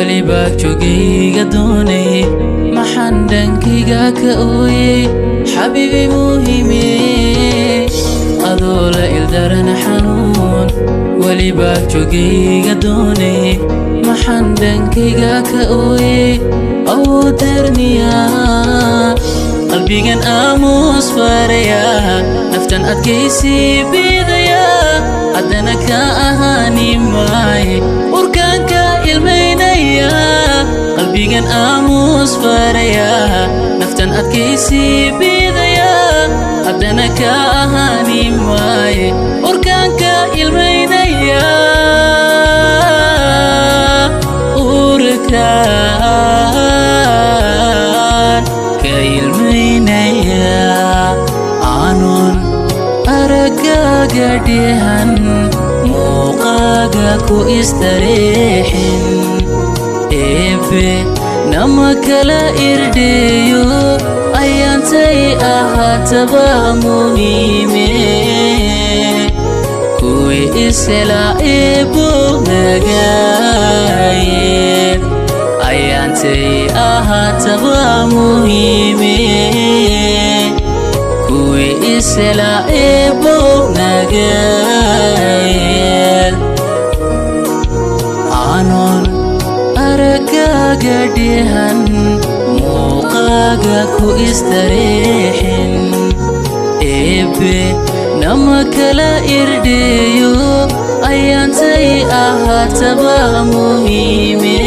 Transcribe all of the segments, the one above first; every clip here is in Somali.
ولي باك جوجيga doonay maxaan dhankayga ka ooyay xabiibi muhiime adoo la ildaran xanuun ولي باك جوجيga doonay maxaan dhankayga ka ooyay awoodarniya qalbigan aamus faraya naftan adkaysi bidaya haddana ka ahaani maaye urkaanka ilmaynaya qalbigan aamus faraya naftan adkaysi bidaya haddana ka ahaani maaye urkaanka ilmaynaya urkaan ka ilmaynaya aanun aragaaga dhihan muuqaaga ku istareexin eebbe nama kala irdheeyo ayaantay ahaataba muhiime kuwii isela eebbo nagaayeen ayaantay ahaataba muhiime kuwii isela eebbo nagaayeen aanun aragaaga dhihan muuqaaga ku istareexin eebbe nama kala irdheeyo ayaantay ahaataba muhiime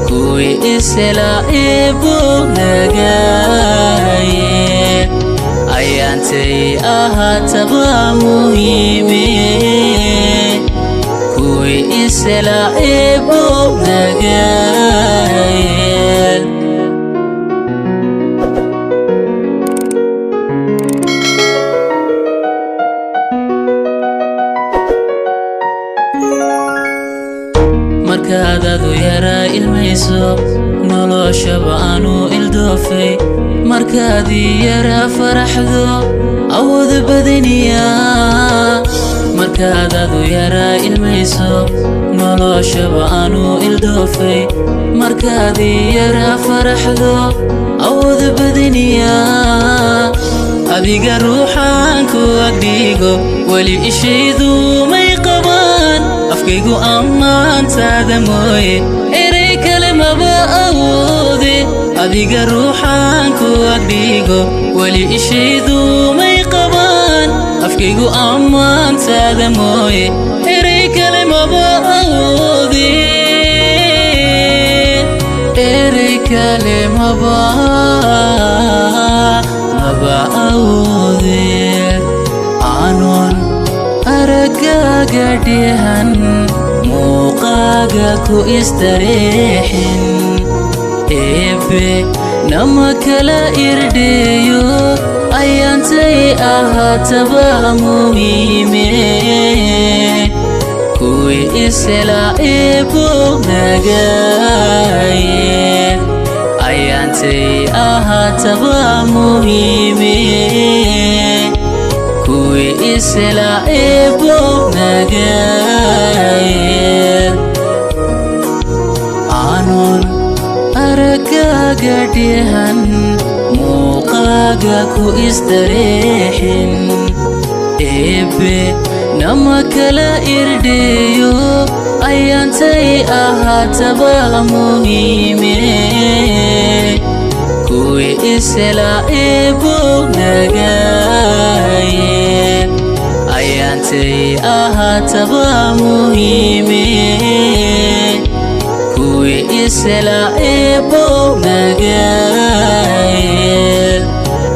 kuwii isela eebbo nagaayeen ayaantay ahaataba muhiime kuwii isela eebbo nagaayeen markaad adu yaraa ilmayso noloshaba aanu ildoofay markaad yaraa faraxdo awood badaniya markaad adu yaraa ilmayso noloshaba aanu ildoofay markaad yaraa faraxdo awood badaniya adiga ruuxaan ku agdhigo weli ishaydu may qabaan afkaygu ammaantaada mooye eray kale maba awoode adiga ruuxaan ku agdhigo weli ishaydu may qabaan afkaygu ammaantaada mooye eray kale maba awoode eray kale maba awoode aanun aragaaga dhihan muuqaaga ku istareexin eebbe nama kala irdheeyo ayaantay ahaataba muhiime kuwii isela eebbo nagaayeen ayaantay ahaataba muhiime kuwii isela eebbo nagaayeen aanun aragaaga dhihan muuqaaga ku istareexin eebbe nama kala irdheeyo ayaantay ahaataba muhiime kuwii isela eebbo nagaayeen ayaantay ahaataba muhiime kuwii isela eebbo nagaayeen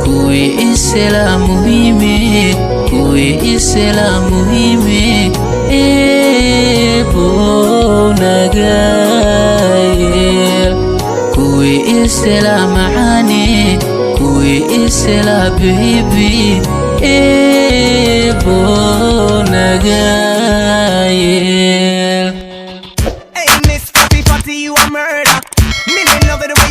kuwii isela muhiime kuwii isela muhiime eebbo nagaayeen kuwii isela macaane kuwii isela baby eebbo nagaayeen. Hey Miss Fatty Fatty, you a murder. Me love it the way